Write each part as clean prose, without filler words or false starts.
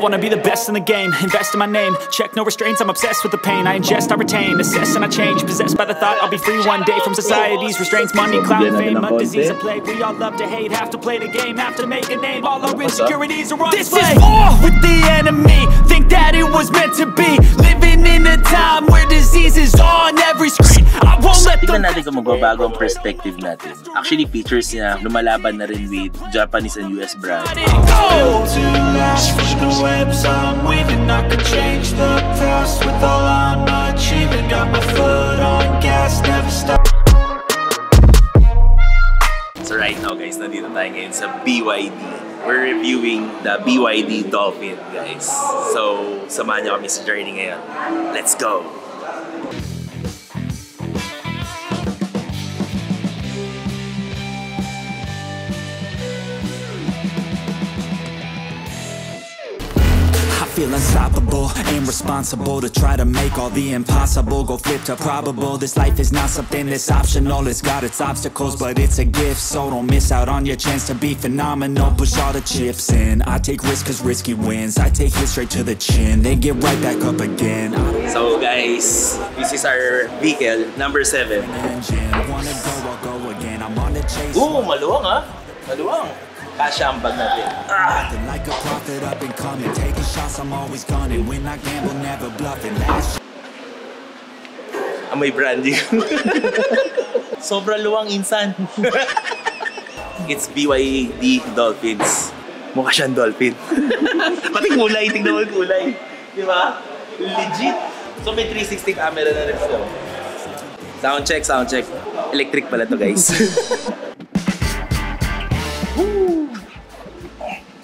wanna be the best in the game, invest in my name, check no restraints, I'm obsessed with the pain. I ingest, I retain, assess and I change, possessed by the thought I'll be free one day from society's restraints. Money, clout, fame, a disease, a plague. We all love to hate, have to play the game, have to make a name. All our insecurities are on display. This is war with the enemy, think that it was meant to be. Living in a time where disease is on every screen. I won't let them. Tignan natin kung magbabago ang perspective natin. Actually, features niya lumalaban na rin with Japanese and US brand. The webs I'm weaving, I could change the past with all I'm achieving. Got my foot on gas, never stop. So right now guys, nandito tayo ngayon sa BYD. We're reviewing the BYD Dolphin guys. So, samahan niyo kami sa journey ngayon. Let's go! Feel unstoppable and responsible to try to make all the impossible go flip to probable. This life is not something that's optional, it's got its obstacles, but it's a gift. So don't miss out on your chance to be phenomenal. Push all the chips in, I take risks cause risky wins. I take it straight to the chin, then get right back up again. So guys, this is our vehicle, number 7. Ooh, maluwang ha? Maluwang. Kasya ang bag natin. Like a prophet up and coming, taking shots, I'm always gunning. When I gamble, never bluffing. Amoy branding. Sobrang luwang insan. It's BYD Dolphins. Mukha siyang dolphin. Pati kulay, tingnan mo yung kulay. Di ba? Legit. So may 360 camera na rin ito. Sound check, sound check. Electric pala to guys.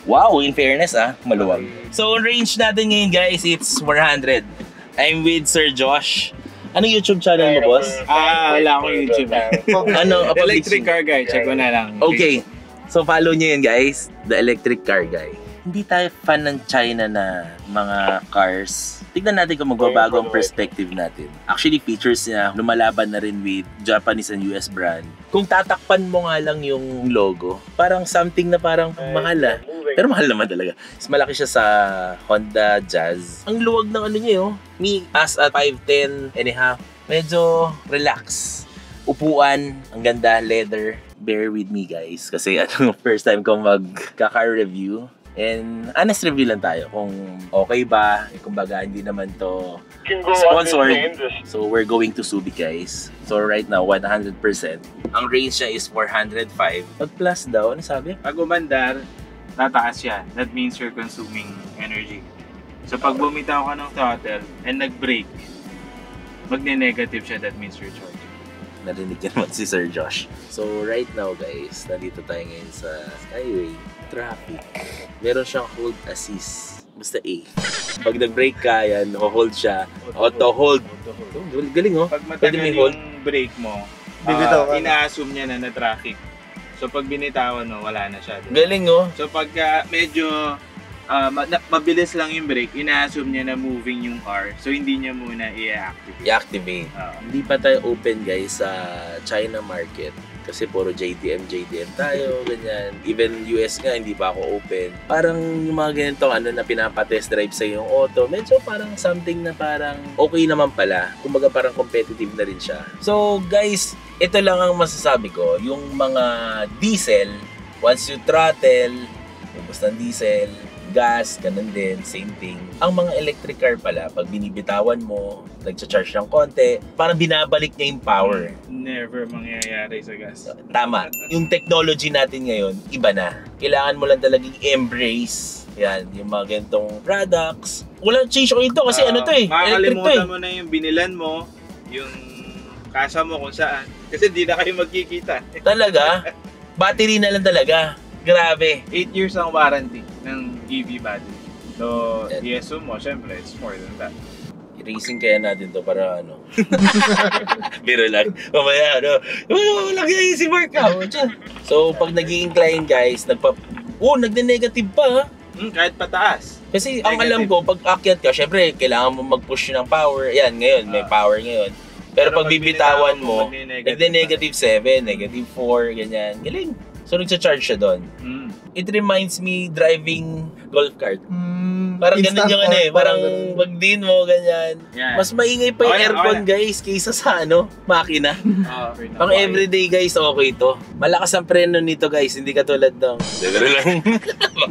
Wow, in fairness maluwag. So, range natin ngayon guys, it's 400. I'm with Sir Josh. Ano YouTube channel mo, boss? Wala akong YouTube. Ano? Electric Car Guy, check ko na lang. Okay, so follow nyo yun guys, the Electric Car Guy. Hindi tayo fan ng China na mga cars. Tignan natin kung magbabago ang perspective natin. Actually, features niya lumalaban na rin with Japanese and US brand. Kung tatakpan mo nga lang yung logo, parang something na parang mahal Pero mahal naman talaga. Mas malaki siya sa Honda Jazz. Ang luwag ng ano niya Me, as at 5'10 and a half, medyo relax. Upuan, ang ganda, leather. Bear with me guys. Kasi first time ko magka-car review. And honest review lang tayo kung okay ba, kung baga hindi naman to sponsored. So we're going to Subic guys. So right now 100%. Ang range niya is 405. Pag plus daw, ano sabi? Pag umandar, tataas siya. That means you're consuming energy. So pag bumitaw ka ng throttle and nag-brake, magne-negative siya. That means you're charging. Narinig niya naman si Sir Josh. So right now guys, nandito tayo ngayon sa Skyway. Traffic. Meron siyang hold assist. Basta A. Pag nag-brake ka, yan, hold siya. Auto-hold. Galing Pag matagal yung brake mo, ina-assume niya na na-traffic. So pag binitawan mo, wala na siya. Diba? Galing So pagka medyo mabilis lang yung brake, ina-assume niya na moving yung car. So hindi niya muna i-activate. I-activate. Hindi pa tayo open guys sa China market. Kasi puro JDM tayo, ganyan. Even US nga, hindi pa ako open. Parang yung mga ganitong na pinapatest drive sa yung auto, medyo parang something na parang okay naman pala. Kumbaga parang competitive na rin siya. So guys, ito lang ang masasabi ko. Yung mga diesel, once you throttle, ubos ng diesel, gas, ganun din, same thing. Ang mga electric car pala, pag binibitawan mo, nagcha-charge ng konti, parang binabalik niya yung power. Never mangyayari sa gas. Tama. Yung technology natin ngayon, iba na. Kailangan mo lang talagang embrace yan, yung mga ganitong products. Walang change oil to kasi ano to makakalimutan mo na yung binilan mo, yung kasa mo kung saan. Kasi di na kayo magkikita. Talaga? Battery na lang talaga. Grabe. 8 years ang warranty ng EV battery. So, i-assume mo, syempre, it's more than that. I-racing kaya natin to para Biro lang. Mamaya, laki na si Mark So, pag nag-i-incline guys, nagne-negative pa kahit pataas. Kasi ang alam ko, pag akyat ka, syempre, kailangan mo mag-push ng power. Yan, ngayon, may power ngayon. Pero pag bibitawan mo, nagne-negative 7, negative 4, ganyan. Galing. So nagcha-charge siya doon. It reminds me driving golf cart. Parang ganun yung ano eh, parang magdin mo, ganyan. Yeah. Mas maingay pa yung aircon guys kaysa sa makina. Pang everyday guys, okay to. Malakas ang preno nito guys, hindi katulad ng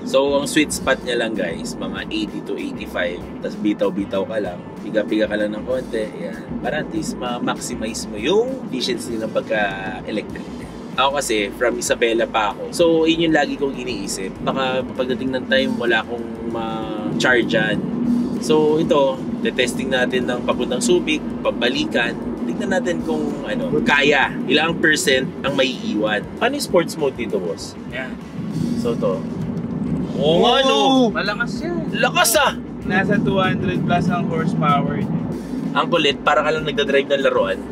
So ang sweet spot niya lang guys, mga 80 to 85. Tapos bitaw-bitaw ka lang, piga-piga ka lang ng konti. Yan. Para at least ma-maximize mo yung efficiency ng pagka-electric. Ako kasi, from Isabela pa ako. So, yun yung lagi kong iniisip. Baka pagdating ng time, wala akong ma-chargean. So, ito, testing natin ng papuntang Subic, pabalikan. Tignan natin kung kaya. Ilang percent ang maiiwan. Paano yung sports mode dito, boss? Yeah. So, to. Oo nga, no? Malakas yan. Lakas ah! Nasa 200 plus ang horsepower. Ang kulit, para ka lang nagdadrive ng laruan.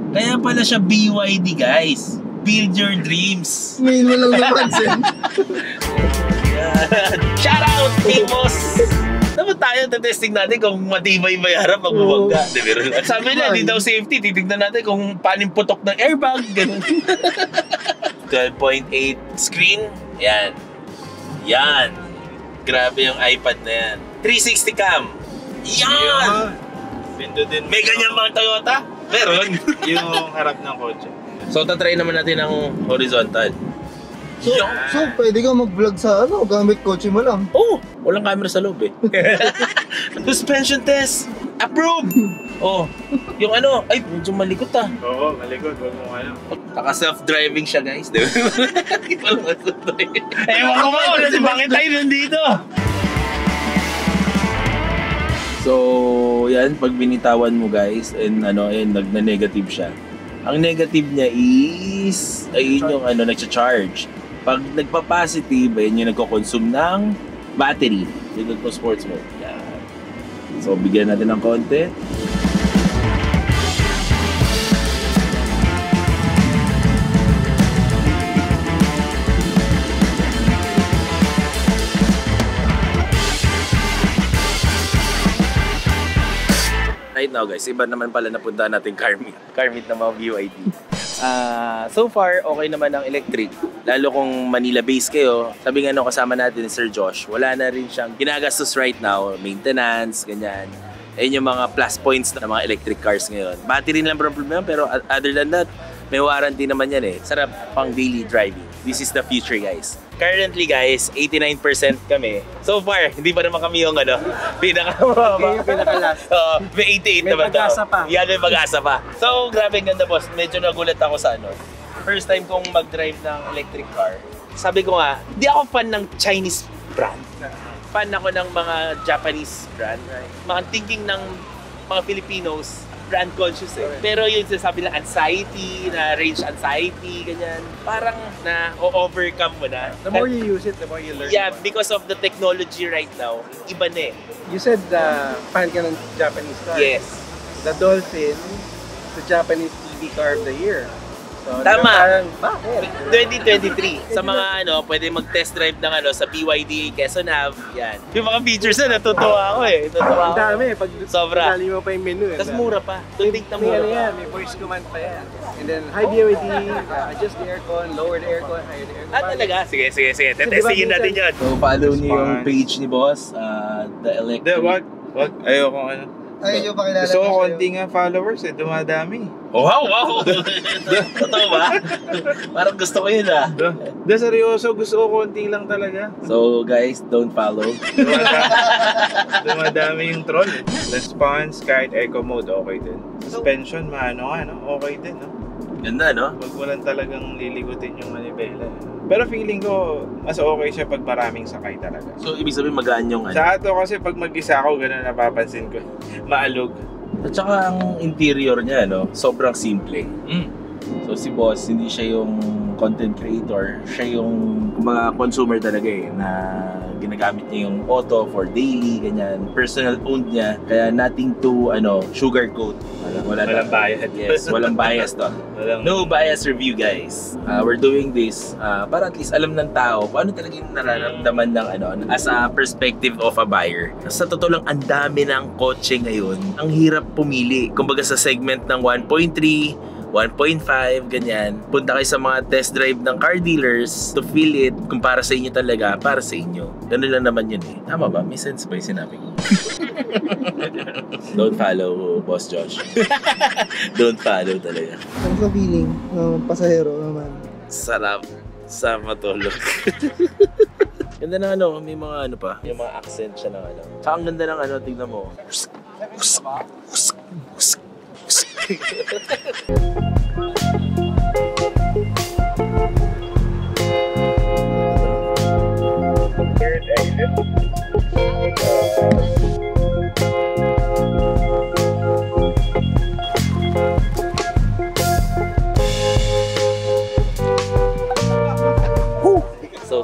Kaya pala siya BYD guys. Build your dreams. Ngayon mo lang napansin. Shout out, Timos! Dapat tayo testing natin kung matibay ba yung harap pag bumangga. Sabi nila, hindi daw safety. Titignan natin kung paano yung putok ng airbag. 12.8 screen. Yan. Yan. Grabe yung iPad na yan. 360 cam. Yan! May ganyan mga Toyota? Meron. Yung harap ng kotse. So, tatry naman natin ang horizontal. So, pwede ka mag-vlog sa gamit kotse mo lang. Oh, walang camera sa loob eh. Suspension test. Approve! Oh, yung ay, medyo malikot ah. Oo, malikot. Huwag mo Naka self-driving siya guys. Di ba? Ewan ko ba kasi bakit tayo nandito? So, yan, pag binitawan mo guys, and nagna-negative siya. Ang negative niya is, ayun yung nagcha-charge. Pag nagpa-positive, ayun yung nagko-consume ng battery. Dito po sports mode. Yan. So, bigyan natin ng konti. Right now guys, iba naman pala napunta natin car meet ng mga BYD. So far, okay naman ang electric. Lalo kung Manila-based kayo, sabi nga kasama natin ni Sir Josh, wala na rin siyang ginagastos right now, maintenance, ganyan. Ayun yung mga plus points ng mga electric cars ngayon. Battery lang problema, pero other than that, may warranty naman yan eh. Sarap pang daily driving. This is the future guys. Currently guys, 89% kami. So far, hindi pa naman kami yung pinaka-last. May 88 naman daw. May pag-asa pa. Yan, may pag-asa pa. So, grabe ganda boss. Medyo nagulat ako sa First time kong mag-drive ng electric car. Sabi ko nga, di ako fan ng Chinese brand. Fan ako ng mga Japanese brand. Mga thinking ng mga Filipinos, brand conscious eh. Pero yung sinasabi lang anxiety, na range anxiety, ganyan. Parang na-overcome mo na. The more you use it, the more you learn. Yeah, because of the technology right now, iba na eh. You said fan ka ng Japanese car. Yes. The Dolphin, the Japanese EV car of the year. So, Tama. Parang, bakit? 2023. Sa mga pwede mag-test drive ng sa BYD, Quezon Ave, yan. Yung mga features na natutuwa ako eh. Ang dami eh. Pag Sobra. dali mo pa yung menu. Tapos mura pa. Tunting na May mura pa. yan, may voice command pa yan. And then high BYD, adjust the aircon, lower the aircon, higher the aircon. Talaga? Sige. Testingin natin yan. So, follow niyo yung page ni Boss, The Electric. Wag. Ayoko Ayun yung pakilala Gusto ko sa'yo. konti nga followers dumadami. Oh, wow! Totoo ba? Parang gusto ko yun ah. Seryoso, gusto ko konti lang talaga. So guys, don't follow. Dumadami yung troll. Response, kahit eco mode, okay din. Suspension, okay din, no? Ganda, no? Huwag mo lang talagang liligutin yung manibela. Pero feeling ko, mas okay siya pag maraming sakay talaga. So, ibig sabihin magaan yung Sa ato kasi pag mag-isa ako, gano'n napapansin ko. Maalog. At saka ang interior niya, sobrang simple. So si Boss, hindi siya yung content creator, siya yung kumbaga consumer talaga na ginagamit niya yung auto for daily, ganyan. Personal owned niya, kaya nothing to sugarcoat. Walang bias. Yes, walang bias to. No bias review guys. We're doing this para at least alam ng tao paano talaga yung nararamdaman ng as a perspective of a buyer. Sa totoo lang, ang dami ng kotse ngayon. Ang hirap pumili. Kumbaga sa segment ng 1.3, 1.5, ganyan. Punta kayo sa mga test drive ng car dealers to feel it kung para sa inyo talaga, para sa inyo. Ganun lang naman yun eh. Tama ba? May sense ba yung sinabi ko? Don't follow, Boss Josh. Don't follow talaga. Ang sa feeling, pasahero naman. Sarap sa matulog. Ganda ng ano, may mga ano pa, yung mga accent siya ng ano. Saka ang ganda ng ano, tignan mo.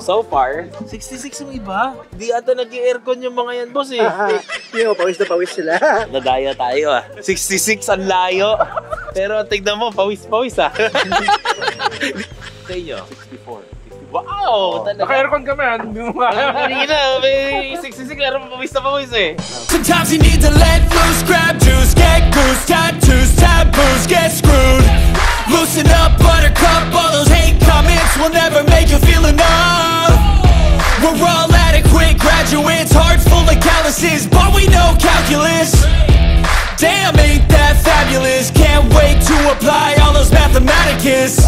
So far, 66 yung iba. Di ata nag-aircon yung mga yan, boss eh. Yo, pawis na pawis sila. Nadaya tayo ah. 66 ang layo. Pero tignan mo, pawis-pawis ah. Sa inyo? 64. Wow! Naka-aircon kami, hindi mo Kanina, may 66 laro pawis na pawis eh. Sometimes you need to let loose, grab juice, get goose, tattoos, taboos, get screwed. Loosen up, buttercup, all those hate comments will never make you feel enough. We're all adequate graduates, hearts full of calluses, but we know calculus. Damn, ain't that fabulous? Can't wait to apply all those mathematicus.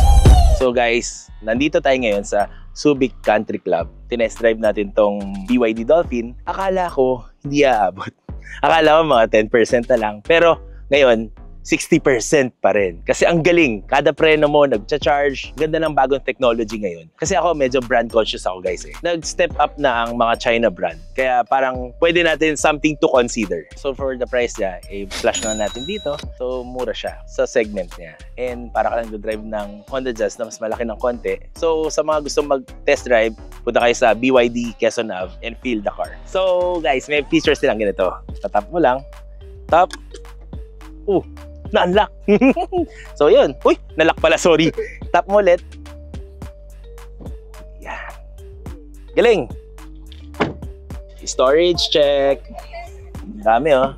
So guys, nandito tayo ngayon sa Subic Country Club. Tinest drive natin tong BYD Dolphin. Akala ko hindi aabot. Akala ko mga 10% na lang. Pero ngayon, 60% pa rin. Kasi ang galing, kada preno mo nagcha-charge. Ganda ng bagong technology ngayon. Kasi ako medyo brand conscious ako guys eh. Nag-step up na ang mga China brand. Kaya parang pwede natin something to consider. So for the price niya, flash na natin dito. So mura siya sa segment niya. And para ka lang drive ng Honda Jazz na mas malaki ng konti. So sa mga gusto mag-test drive, punta kayo sa BYD Quezon Ave and feel the car. So guys, may features nilang ganito. Tatap mo lang. Tap. Na-unlock. So yun. Uy, nalock pala, sorry. Tap mo ulit. Yan. Galing. Storage check. Dami oh.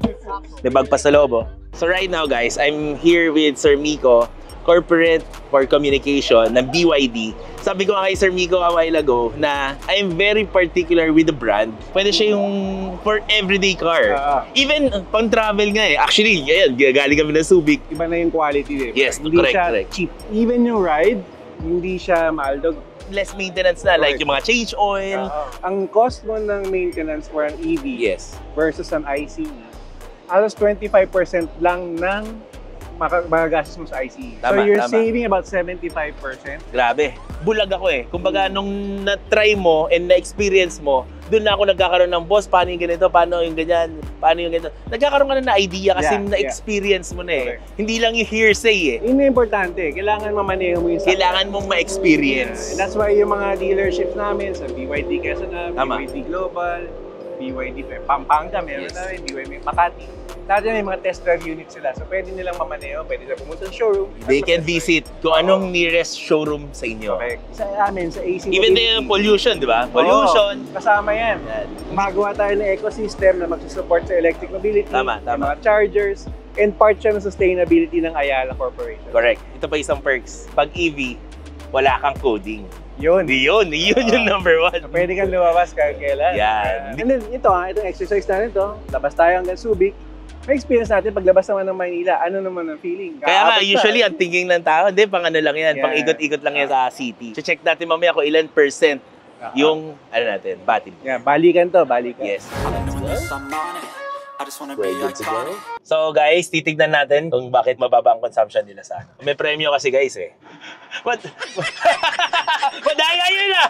May bag pa sa loob oh. So right now guys, I'm here with Sir Miko, Corporate for Communication ng BYD. Sabi ko kay Sir Miko a while ago na I'm very particular with the brand. Pwede siya yung for everyday car. Even pang travel nga eh. Actually, ayan, galing kami ng Subic. Iba na yung quality eh. Yes, hindi correct, siya correct. cheap. Even yung ride, hindi siya maaldog. Less maintenance na, like yung mga change oil. Ang cost mo ng maintenance for an EV Yes. versus an ICE, alas 25% lang ng magagastos mo sa ICE. Tama, so you're tama. saving about 75%. Grabe. Bulag ako eh. Kumbaga, nung na-try mo and na-experience mo, doon na ako nagkakaroon ng boss, paano yung ganito, paano yung ganyan, paano yung ganito. Nagkakaroon ka na idea kasi na-experience mo na eh. Correct. Hindi lang yung hearsay eh. Yun yung importante. Kailangan mamaneho mo yung sakyan. Kailangan mong ma-experience. And that's why yung mga dealerships namin sa BYD Quezon Ave, Tama. BYD Global, BYD Pampanga, meron Yes. na rin, BYD Makati. Lahat yan may mga test drive units sila. So pwede nilang mamaneho, pwede sila pumunta sa showroom. They can visit kung anong nearest showroom sa inyo. Correct. Sa amin, sa AC Even the Mobility. pollution, di ba? Pollution. Oo, kasama yan. Magawa tayo ng ecosystem na magsusupport sa electric mobility. Tama, may tama. mga chargers, and part siya ng sustainability ng Ayala Corporation. Correct. Ito pa isang perks. Pag EV, wala kang coding. Yun. Yun yung number one. So, pwede kang lumabas kahit kailan. Yan. And then itong exercise na ito, labas tayo hanggang Subic. May experience natin paglabas naman ng Maynila. Ano naman ang feeling? Kaya nga, Kaabot usually, na. ang thinking ng tao, hindi, pang ano lang yan, Yeah. pang ikot-ikot lang yan sa city. So, check natin mamaya kung ilan percent yung, ano natin, battery. Yeah, balikan to, balikan. Yes. I just wanna be Ready to go? iconic. So guys, titignan natin kung bakit mababa ang consumption nila sa ano. May premyo kasi guys eh. What? Madaya yun ah!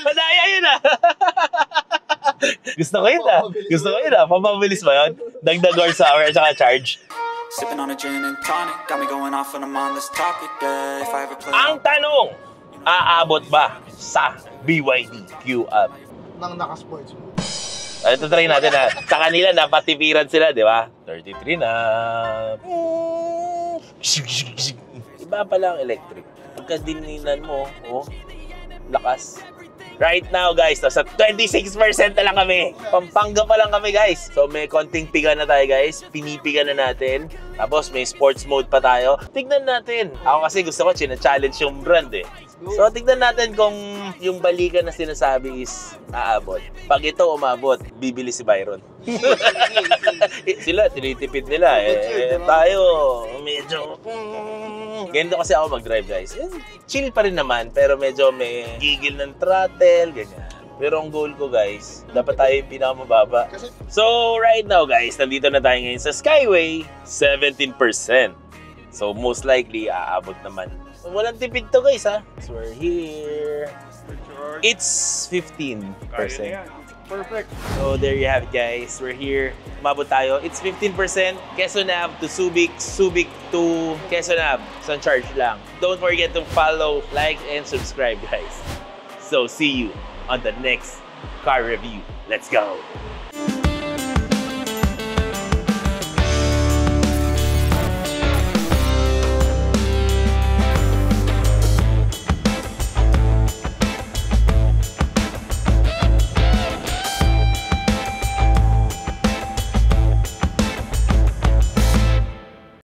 Madaya yun ah! Gusto ko yun ah. Gusto ko yun ah. Pamabilis ba yun? Dagdag horsepower at saka charge. Sipping on a gin and tonic, got me going off when I'm on this topic. Yeah, if I ever play. Ang tanong, aabot ba sa BYD Q-Up? Nang naka-sports mo. Ito try natin ha. Sa kanila, napatipiran sila, di ba? 33 na. Iba pala ang electric. Pagka dininan mo, oh, lakas. Right now guys, nasa 26% na lang kami. Pampanga pa lang kami guys. So may konting piga na tayo guys. Pinipiga na natin. Tapos may sports mode pa tayo. Tignan natin. Ako kasi gusto ko china-challenge yung brand eh. So tignan natin kung yung balikan na sinasabi is aabot. Pag ito umabot, bibili si Byron. Sila, tinitipid nila eh. Tayo, medyo... Ganito kasi ako mag-drive guys. Chill pa rin naman, pero medyo may gigil ng throttle, ganyan. Pero ang goal ko guys, dapat tayo yung pinakamababa. So right now guys, nandito na tayo ngayon sa Skyway, 17%. So most likely, aabot naman. Walang tipid to guys ha. So we're here. It's 15%. Perfect. So there you have it guys. We're here. Umabot tayo. It's 15%. Quezon Ave to Subic. Subic to Quezon Ave. Isang charge lang. Don't forget to follow, like, and subscribe guys. So see you on the next car review. Let's go!